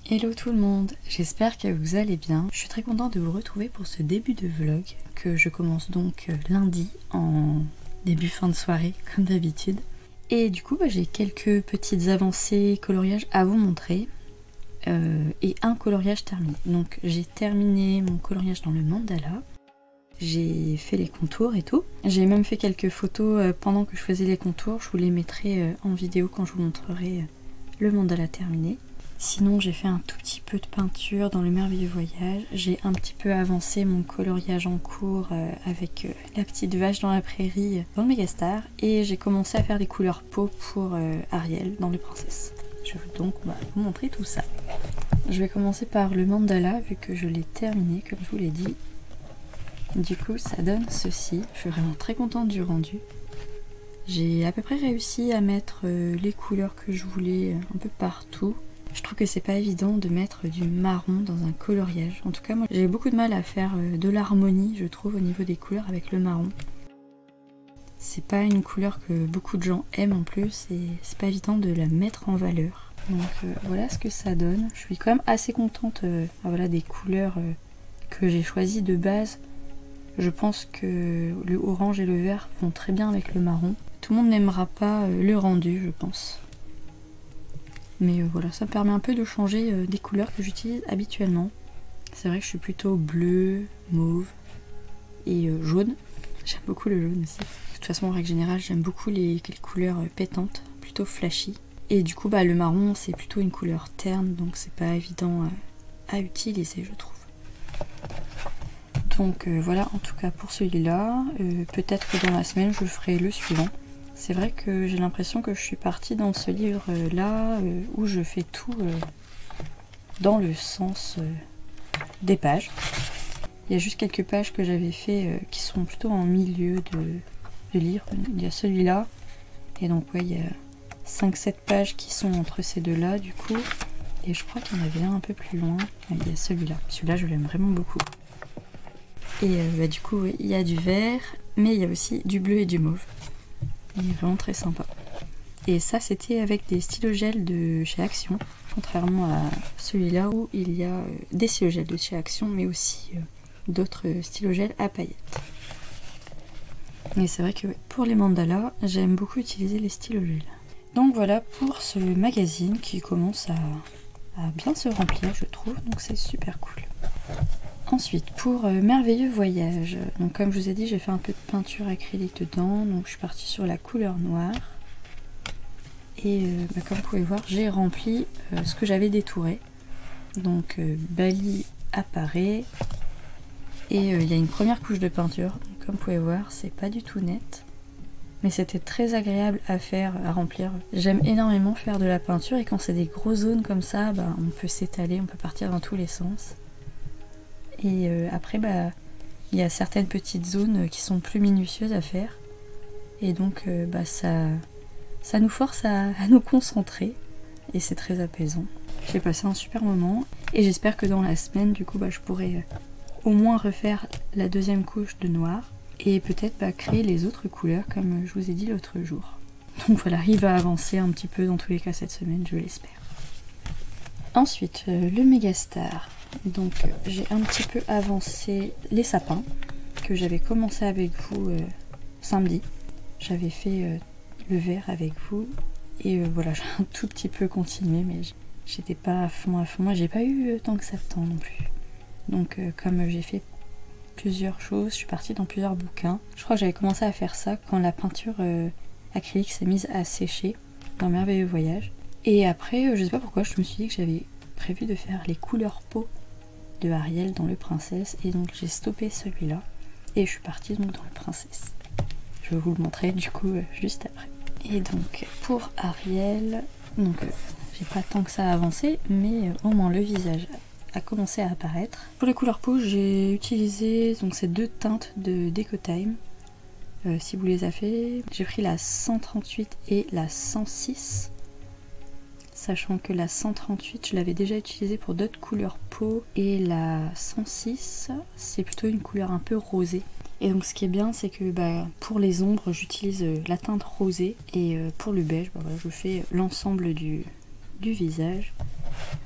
Hello tout le monde, j'espère que vous allez bien. Je suis très contente de vous retrouver pour ce début de vlog que je commence donc lundi en début fin de soirée comme d'habitude. Et du coup j'ai quelques petites avancées coloriage à vous montrer et un coloriage terminé. Donc j'ai terminé mon coloriage dans le mandala. J'ai fait les contours et tout. J'ai même fait quelques photos pendant que je faisais les contours. Je vous les mettrai en vidéo quand je vous montrerai le mandala terminé. Sinon j'ai fait un tout petit peu de peinture dans le merveilleux voyage. J'ai un petit peu avancé mon coloriage en cours avec la petite vache dans la prairie dans le Megastar. Et j'ai commencé à faire des couleurs peau pour Ariel dans le Princesse. Je vais donc vous montrer tout ça. Je vais commencer par le mandala vu que je l'ai terminé comme je vous l'ai dit. Du coup ça donne ceci. Je suis vraiment très contente du rendu. J'ai à peu près réussi à mettre les couleurs que je voulais un peu partout. Je trouve que c'est pas évident de mettre du marron dans un coloriage. En tout cas, moi j'ai beaucoup de mal à faire de l'harmonie, je trouve, au niveau des couleurs avec le marron. C'est pas une couleur que beaucoup de gens aiment en plus et c'est pas évident de la mettre en valeur. Donc voilà ce que ça donne. Je suis quand même assez contente voilà, des couleurs que j'ai choisies de base. Je pense que le orange et le vert vont très bien avec le marron. Tout le monde n'aimera pas le rendu, je pense. Mais voilà, ça me permet un peu de changer des couleurs que j'utilise habituellement. C'est vrai que je suis plutôt bleu, mauve et jaune. J'aime beaucoup le jaune aussi. De toute façon, en règle générale, j'aime beaucoup les couleurs pétantes, plutôt flashy. Et du coup, le marron, c'est plutôt une couleur terne, donc c'est pas évident à utiliser, je trouve. Donc voilà, en tout cas pour celui-là. Peut-être que dans la semaine, je ferai le suivant. C'est vrai que j'ai l'impression que je suis partie dans ce livre-là où je fais tout dans le sens des pages. Il y a juste quelques pages que j'avais fait qui sont plutôt en milieu de livre. Il y a celui-là. Et donc ouais, il y a 5-7 pages qui sont entre ces deux-là du coup. Et je crois qu'il y en avait un peu plus loin. Il y a celui-là. Celui-là, je l'aime vraiment beaucoup. Et du coup, ouais, il y a du vert, mais il y a aussi du bleu et du mauve. Il est vraiment très sympa. Et ça c'était avec des stylo-gels de chez Action, contrairement à celui-là où il y a des stylo-gels de chez Action mais aussi d'autres stylo-gels à paillettes. Mais c'est vrai que pour les mandalas, j'aime beaucoup utiliser les stylo-gels. Donc voilà pour ce magazine qui commence à bien se remplir je trouve, donc c'est super cool. Ensuite, pour Merveilleux Voyage, donc comme je vous ai dit, j'ai fait un peu de peinture acrylique dedans, donc je suis partie sur la couleur noire. Et comme vous pouvez voir, j'ai rempli ce que j'avais détouré. Donc Bali apparaît, et il y a une première couche de peinture. Donc, comme vous pouvez voir, c'est pas du tout net, mais c'était très agréable à faire, à remplir. J'aime énormément faire de la peinture, et quand c'est des grosses zones comme ça, on peut s'étaler, on peut partir dans tous les sens. Et après, il y a certaines petites zones qui sont plus minutieuses à faire. Et donc, ça nous force à nous concentrer. Et c'est très apaisant. J'ai passé un super moment. Et j'espère que dans la semaine, du coup, je pourrai au moins refaire la deuxième couche de noir. Et peut-être créer les autres couleurs, comme je vous ai dit l'autre jour. Donc voilà, il va avancer un petit peu dans tous les cas cette semaine, je l'espère. Ensuite, le Megastar. Donc j'ai un petit peu avancé les sapins que j'avais commencé avec vous samedi. J'avais fait le vert avec vous et voilà, j'ai un tout petit peu continué mais j'étais pas à fond. Moi j'ai pas eu tant que ça de temps non plus. Donc comme j'ai fait plusieurs choses, je suis partie dans plusieurs bouquins. Je crois que j'avais commencé à faire ça quand la peinture acrylique s'est mise à sécher dans Merveilleux Voyage. Et après je sais pas pourquoi je me suis dit que j'avais prévu de faire les couleurs peau de Ariel dans le Princesse et donc j'ai stoppé celui-là et je suis partie donc dans le Princesse. Je vais vous le montrer du coup juste après. Et donc pour Ariel, donc j'ai pas tant que ça avancé mais au moins le visage a commencé à apparaître. Pour les couleurs peau j'ai utilisé donc ces deux teintes de Decotime. Si vous les avez fait, j'ai pris la 138 et la 106. Sachant que la 138 je l'avais déjà utilisée pour d'autres couleurs peau et la 106 c'est plutôt une couleur un peu rosée. Et donc ce qui est bien c'est que pour les ombres j'utilise la teinte rosée et pour le beige voilà, je fais l'ensemble du du visage.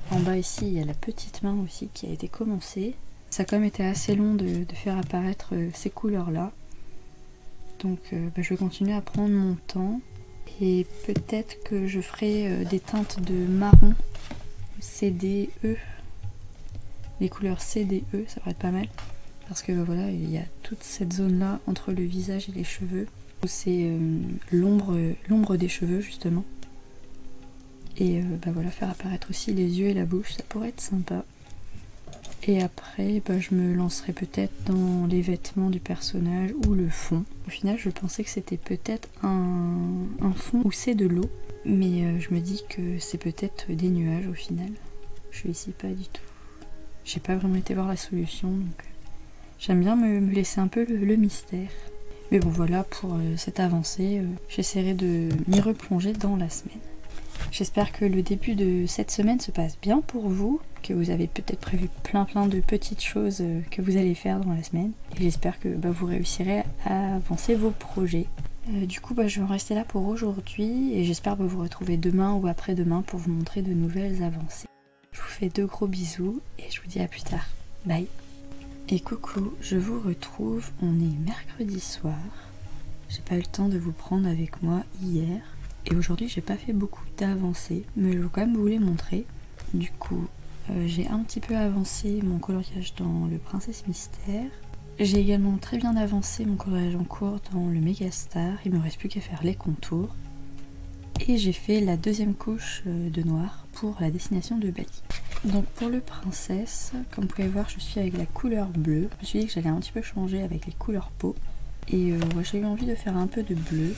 En bas ici, il y a la petite main aussi qui a été commencée. Ça a quand même été assez long de faire apparaître ces couleurs-là. Donc je vais continuer à prendre mon temps. Et peut-être que je ferai des teintes de marron CDE. Les couleurs CDE, ça pourrait être pas mal. Parce que voilà, il y a toute cette zone-là entre le visage et les cheveux. C'est l'ombre des cheveux justement. Et voilà, faire apparaître aussi les yeux et la bouche, ça pourrait être sympa. Et après, je me lancerai peut-être dans les vêtements du personnage ou le fond. Au final, je pensais que c'était peut-être un fond où c'est de l'eau. Mais je me dis que c'est peut-être des nuages au final. Je suis ici pas du tout. J'ai pas vraiment été voir la solution, donc j'aime bien me laisser un peu le mystère. Mais bon voilà, pour cette avancée, j'essaierai de m'y replonger dans la semaine. J'espère que le début de cette semaine se passe bien pour vous, que vous avez peut-être prévu plein de petites choses que vous allez faire dans la semaine. Et j'espère que vous réussirez à avancer vos projets. Du coup, je vais en rester là pour aujourd'hui et j'espère vous retrouver demain ou après-demain pour vous montrer de nouvelles avancées. Je vous fais de gros bisous et je vous dis à plus tard. Bye. Et coucou, je vous retrouve, on est mercredi soir. J'ai pas eu le temps de vous prendre avec moi hier. Et aujourd'hui, j'ai pas fait beaucoup d'avancées, mais je vais quand même vous les montrer. Du coup, j'ai un petit peu avancé mon coloriage dans le Princesse Mystère. J'ai également très bien avancé mon coloriage en cours dans le Megastar. Il me reste plus qu'à faire les contours. Et j'ai fait la deuxième couche de noir pour la destination de Bali. Donc pour le Princesse, comme vous pouvez voir, je suis avec la couleur bleue. Je me suis dit que j'allais un petit peu changer avec les couleurs peau. Et j'ai eu envie de faire un peu de bleu.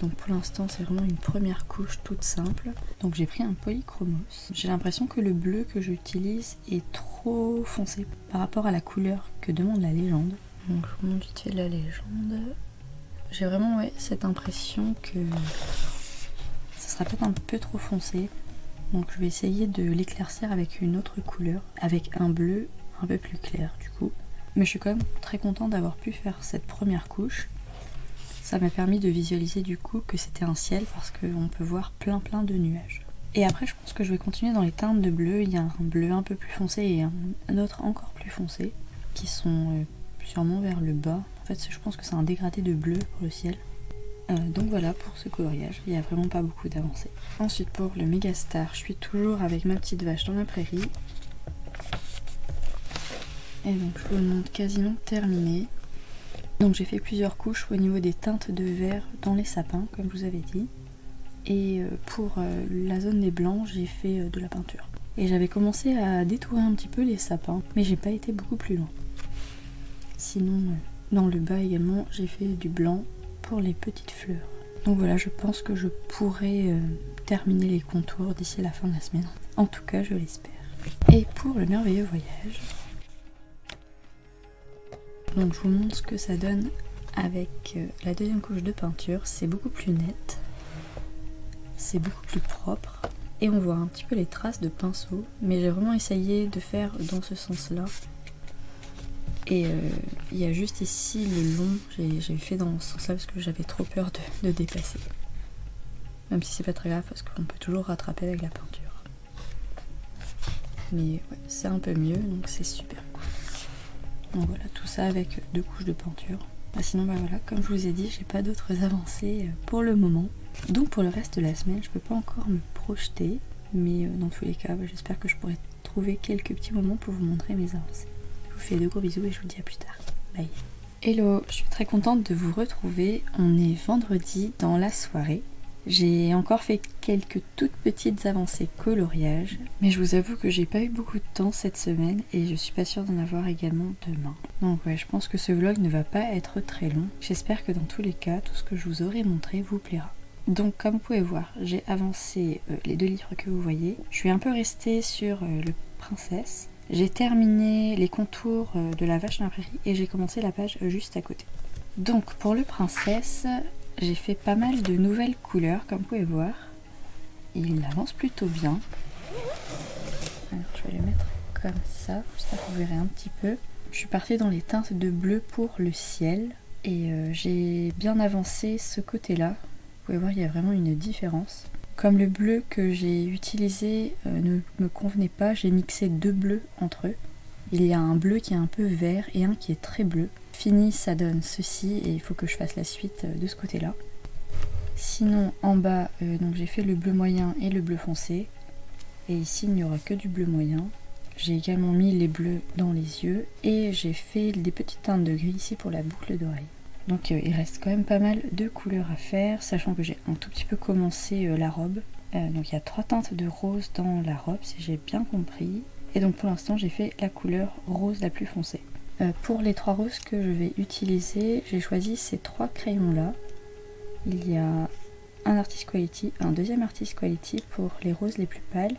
Donc pour l'instant c'est vraiment une première couche toute simple. Donc j'ai pris un polychromos. J'ai l'impression que le bleu que j'utilise est trop foncé par rapport à la couleur que demande la légende. Donc je vous montre vite fait la légende. J'ai vraiment cette impression que ça sera peut-être un peu trop foncé. Donc je vais essayer de l'éclaircir avec une autre couleur, avec un bleu un peu plus clair du coup. Mais je suis quand même très contente d'avoir pu faire cette première couche. Ça m'a permis de visualiser du coup que c'était un ciel parce qu'on peut voir plein de nuages. Et après je pense que je vais continuer dans les teintes de bleu. Il y a un bleu un peu plus foncé et un autre encore plus foncé qui sont sûrement vers le bas. En fait je pense que c'est un dégradé de bleu pour le ciel. Donc voilà pour ce coloriage, il n'y a vraiment pas beaucoup d'avancée. Ensuite pour le Megastar, je suis toujours avec ma petite vache dans la prairie. Et donc je vous le montre quasiment terminé. Donc j'ai fait plusieurs couches au niveau des teintes de vert dans les sapins, comme je vous avais dit. Et pour la zone des blancs, j'ai fait de la peinture. Et j'avais commencé à détourer un petit peu les sapins, mais j'ai pas été beaucoup plus loin. Sinon, dans le bas également, j'ai fait du blanc pour les petites fleurs. Donc voilà, je pense que je pourrai terminer les contours d'ici la fin de la semaine. En tout cas, je l'espère. Et pour le merveilleux voyage... Donc je vous montre ce que ça donne avec la deuxième couche de peinture. C'est beaucoup plus net, c'est beaucoup plus propre et on voit un petit peu les traces de pinceau, mais j'ai vraiment essayé de faire dans ce sens là. Et il y a juste ici le long, j'ai fait dans ce sens là parce que j'avais trop peur de dépasser. Même si c'est pas très grave parce qu'on peut toujours rattraper avec la peinture. Mais ouais, c'est un peu mieux donc c'est super cool. Donc voilà, tout ça avec 2 couches de peinture. Sinon voilà, comme je vous ai dit, j'ai pas d'autres avancées pour le moment. Donc pour le reste de la semaine, je peux pas encore me projeter. Mais dans tous les cas, j'espère que je pourrai trouver quelques petits moments pour vous montrer mes avancées. Je vous fais de gros bisous et je vous dis à plus tard. Bye. Hello, je suis très contente de vous retrouver. On est vendredi dans la soirée. J'ai encore fait quelques toutes petites avancées coloriage, mais je vous avoue que j'ai pas eu beaucoup de temps cette semaine et je suis pas sûre d'en avoir également demain. Donc ouais, je pense que ce vlog ne va pas être très long. J'espère que dans tous les cas, tout ce que je vous aurai montré vous plaira. Donc comme vous pouvez voir, j'ai avancé les 2 livres que vous voyez. Je suis un peu restée sur le Princesse. J'ai terminé les contours de la vache dans la prairie et j'ai commencé la page juste à côté. Donc pour le Princesse... J'ai fait pas mal de nouvelles couleurs, comme vous pouvez voir. Il avance plutôt bien. Alors, je vais les mettre comme ça, j'espère que vous verrez un petit peu. Je suis partie dans les teintes de bleu pour le ciel. Et j'ai bien avancé ce côté-là. Vous pouvez voir, il y a vraiment une différence. Comme le bleu que j'ai utilisé ne me convenait pas, j'ai mixé 2 bleus entre eux. Il y a un bleu qui est un peu vert et un qui est très bleu. Fini, ça donne ceci et il faut que je fasse la suite de ce côté-là. Sinon, en bas, donc j'ai fait le bleu moyen et le bleu foncé. Et ici, il n'y aura que du bleu moyen. J'ai également mis les bleus dans les yeux et j'ai fait des petites teintes de gris ici pour la boucle d'oreille. Donc il reste quand même pas mal de couleurs à faire, sachant que j'ai un tout petit peu commencé la robe. Donc il y a 3 teintes de rose dans la robe, si j'ai bien compris. Et donc pour l'instant j'ai fait la couleur rose la plus foncée. Pour les 3 roses que je vais utiliser, j'ai choisi ces 3 crayons là. Il y a un Artist Quality, un deuxième Artist Quality pour les roses les plus pâles.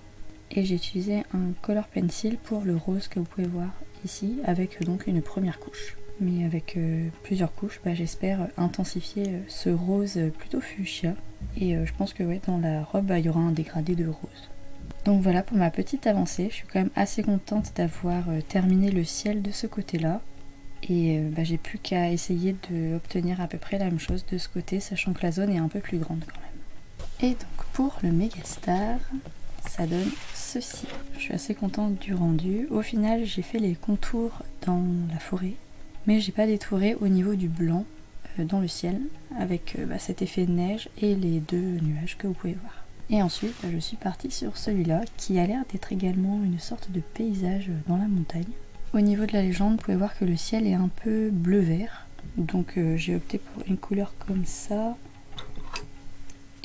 Et j'ai utilisé un Color Pencil pour le rose que vous pouvez voir ici, avec donc une première couche. Mais avec plusieurs couches, j'espère intensifier ce rose plutôt fuchsia. Et je pense que ouais, dans la robe, il y aura un dégradé de rose. Donc voilà pour ma petite avancée, je suis quand même assez contente d'avoir terminé le ciel de ce côté-là. Et j'ai plus qu'à essayer d'obtenir à peu près la même chose de ce côté, sachant que la zone est un peu plus grande quand même. Et donc pour le Megastar, ça donne ceci. Je suis assez contente du rendu. Au final, j'ai fait les contours dans la forêt, mais j'ai pas détouré au niveau du blanc dans le ciel, avec cet effet de neige et les 2 nuages que vous pouvez voir. Et ensuite, je suis partie sur celui-là, qui a l'air d'être également une sorte de paysage dans la montagne. Au niveau de la légende, vous pouvez voir que le ciel est un peu bleu-vert, donc j'ai opté pour une couleur comme ça.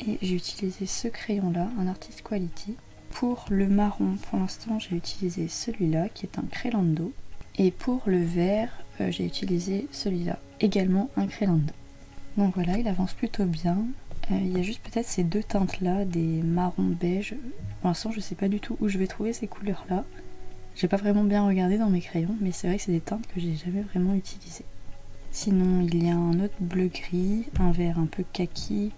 Et j'ai utilisé ce crayon-là, un Artist Quality. Pour le marron, pour l'instant, j'ai utilisé celui-là, qui est un Crayland. Et pour le vert, j'ai utilisé celui-là, également un Crayland. Donc voilà, il avance plutôt bien. Il y a juste peut-être ces 2 teintes-là, des marrons beige. Pour l'instant, je sais pas du tout où je vais trouver ces couleurs-là. J'ai pas vraiment bien regardé dans mes crayons, mais c'est vrai que c'est des teintes que j'ai jamais vraiment utilisées. Sinon, il y a un autre bleu-gris, un vert un peu kaki,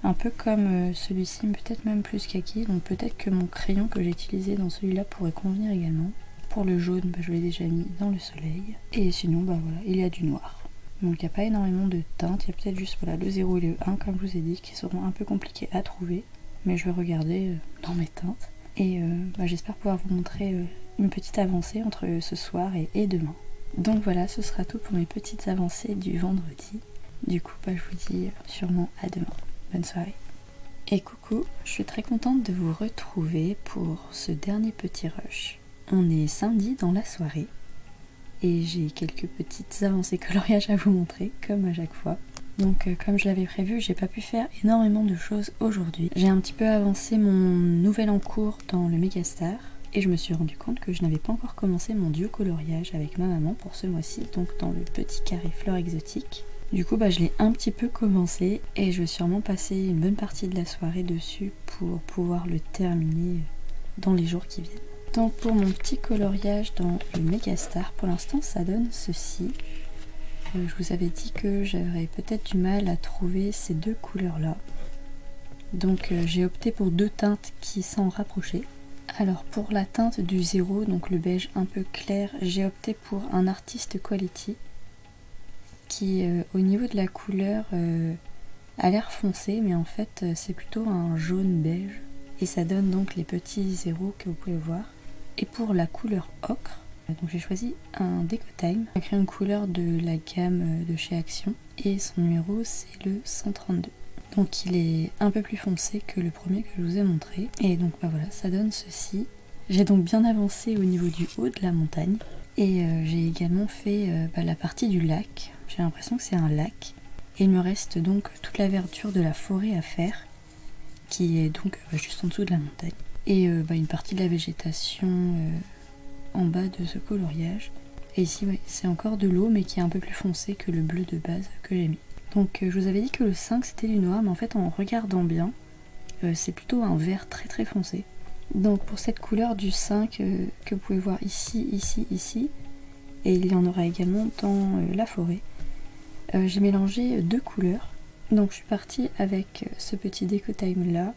un peu comme celui-ci, mais peut-être même plus kaki. Donc peut-être que mon crayon que j'ai utilisé dans celui-là pourrait convenir également. Pour le jaune, je l'ai déjà mis dans le soleil. Et sinon, voilà, il y a du noir. Donc il n'y a pas énormément de teintes, il y a peut-être juste le 0 et le 1 comme je vous ai dit qui seront un peu compliqués à trouver. Mais je vais regarder dans mes teintes. Et j'espère pouvoir vous montrer une petite avancée entre ce soir et demain. Donc voilà, ce sera tout pour mes petites avancées du vendredi. Du coup, je vous dis sûrement à demain. Bonne soirée. Et coucou, je suis très contente de vous retrouver pour ce dernier petit rush. On est samedi dans la soirée. Et j'ai quelques petites avancées coloriage à vous montrer, comme à chaque fois. Donc comme je l'avais prévu, j'ai pas pu faire énormément de choses aujourd'hui. J'ai un petit peu avancé mon nouvel en cours dans le Megastar. Et je me suis rendu compte que je n'avais pas encore commencé mon duo coloriage avec ma maman pour ce mois-ci, donc dans le petit carré fleurs exotiques. Du coup je l'ai un petit peu commencé et je vais sûrement passer une bonne partie de la soirée dessus pour pouvoir le terminer dans les jours qui viennent. Donc pour mon petit coloriage dans le Megastar, pour l'instant ça donne ceci. Je vous avais dit que j'aurais peut-être du mal à trouver ces 2 couleurs là. Donc j'ai opté pour 2 teintes qui s'en rapprochaient. Alors pour la teinte du 0, donc le beige un peu clair, j'ai opté pour un Artist Quality qui au niveau de la couleur a l'air foncé, mais en fait c'est plutôt un jaune beige. Et ça donne donc les petits 0 que vous pouvez voir. Et pour la couleur ocre, donc j'ai choisi un Decotime, un crayon de couleur de la gamme de chez Action. Et son numéro c'est le 132. Donc il est un peu plus foncé que le premier que je vous ai montré. Et donc voilà, ça donne ceci. J'ai donc bien avancé au niveau du haut de la montagne. Et j'ai également fait la partie du lac. J'ai l'impression que c'est un lac. Et il me reste donc toute la verdure de la forêt à faire, qui est donc juste en dessous de la montagne. Et une partie de la végétation en bas de ce coloriage. Et ici c'est encore de l'eau, mais qui est un peu plus foncé que le bleu de base que j'ai mis. Donc je vous avais dit que le 5 c'était du noir, mais en fait en regardant bien, c'est plutôt un vert très très foncé. Donc pour cette couleur du 5 que vous pouvez voir ici, ici, ici, et il y en aura également dans la forêt, j'ai mélangé 2 couleurs. Donc je suis partie avec ce petit Decotime là,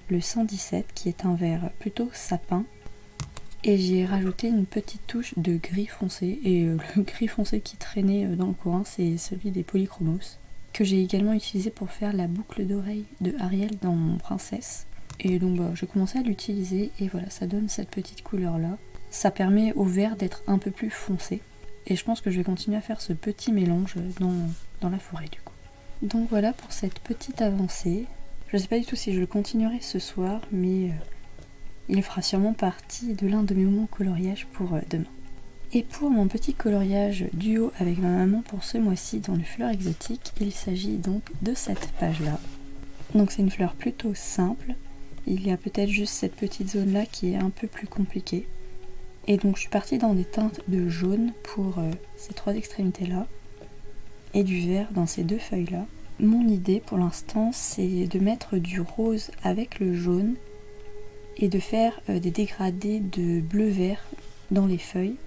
le 117 qui est un vert plutôt sapin. Et j'y ai rajouté une petite touche de gris foncé. Et le gris foncé qui traînait dans le coin, c'est celui des Polychromos, que j'ai également utilisé pour faire la boucle d'oreille de Ariel dans mon Princesse. Et donc bah, j'ai commencé à l'utiliser et voilà, ça donne cette petite couleur là. Ça permet au vert d'être un peu plus foncé. Et je pense que je vais continuer à faire ce petit mélange dans la forêt du coup. Donc voilà pour cette petite avancée. Je sais pas du tout si je le continuerai ce soir, mais il fera sûrement partie de l'un de mes moments coloriage pour demain. Et pour mon petit coloriage duo avec ma maman pour ce mois-ci dans les fleurs exotiques, il s'agit donc de cette page-là. Donc c'est une fleur plutôt simple. Il y a peut-être juste cette petite zone-là qui est un peu plus compliquée. Et donc je suis partie dans des teintes de jaune pour ces trois extrémités-là. Et du vert dans ces deux feuilles-là. Mon idée pour l'instant, c'est de mettre du rose avec le jaune et de faire des dégradés de bleu-vert dans les feuilles.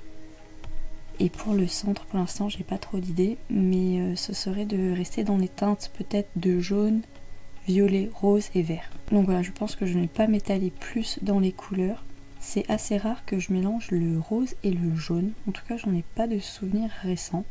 Et pour le centre, pour l'instant, j'ai pas trop d'idées, mais ce serait de rester dans les teintes peut-être de jaune, violet, rose et vert. Donc voilà, je pense que je ne vais pas m'étaler plus dans les couleurs. C'est assez rare que je mélange le rose et le jaune. En tout cas, j'en ai pas de souvenir récent.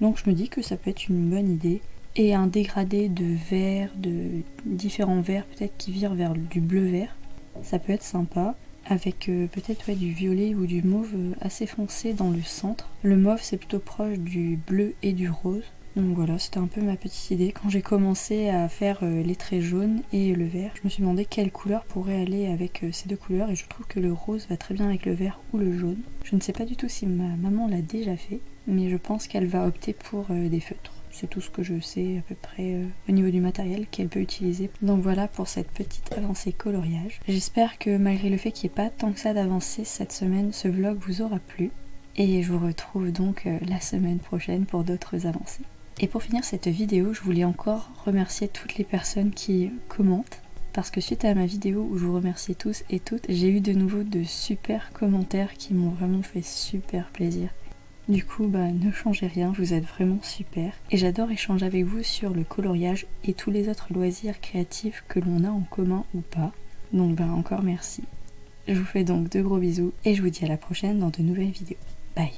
Donc je me dis que ça peut être une bonne idée. Et un dégradé de vert, de différents verts peut-être qui virent vers du bleu-vert. Ça peut être sympa. Avec peut-être du violet ou du mauve assez foncé dans le centre. Le mauve c'est plutôt proche du bleu et du rose. Donc voilà, c'était un peu ma petite idée. Quand j'ai commencé à faire les traits jaunes et le vert, je me suis demandé quelle couleur pourrait aller avec ces deux couleurs. Et je trouve que le rose va très bien avec le vert ou le jaune. Je ne sais pas du tout si ma maman l'a déjà fait, mais je pense qu'elle va opter pour des feutres. C'est tout ce que je sais à peu près au niveau du matériel qu'elle peut utiliser. Donc voilà pour cette petite avancée coloriage. J'espère que malgré le fait qu'il n'y ait pas tant que ça d'avancée cette semaine, ce vlog vous aura plu. Et je vous retrouve donc la semaine prochaine pour d'autres avancées. Et pour finir cette vidéo, je voulais encore remercier toutes les personnes qui commentent. Parce que suite à ma vidéo où je vous remerciais tous et toutes, j'ai eu de nouveau de super commentaires qui m'ont vraiment fait super plaisir. Du coup, ne changez rien, vous êtes vraiment super. Et j'adore échanger avec vous sur le coloriage et tous les autres loisirs créatifs que l'on a en commun ou pas. Donc encore merci. Je vous fais donc de gros bisous et je vous dis à la prochaine dans de nouvelles vidéos. Bye.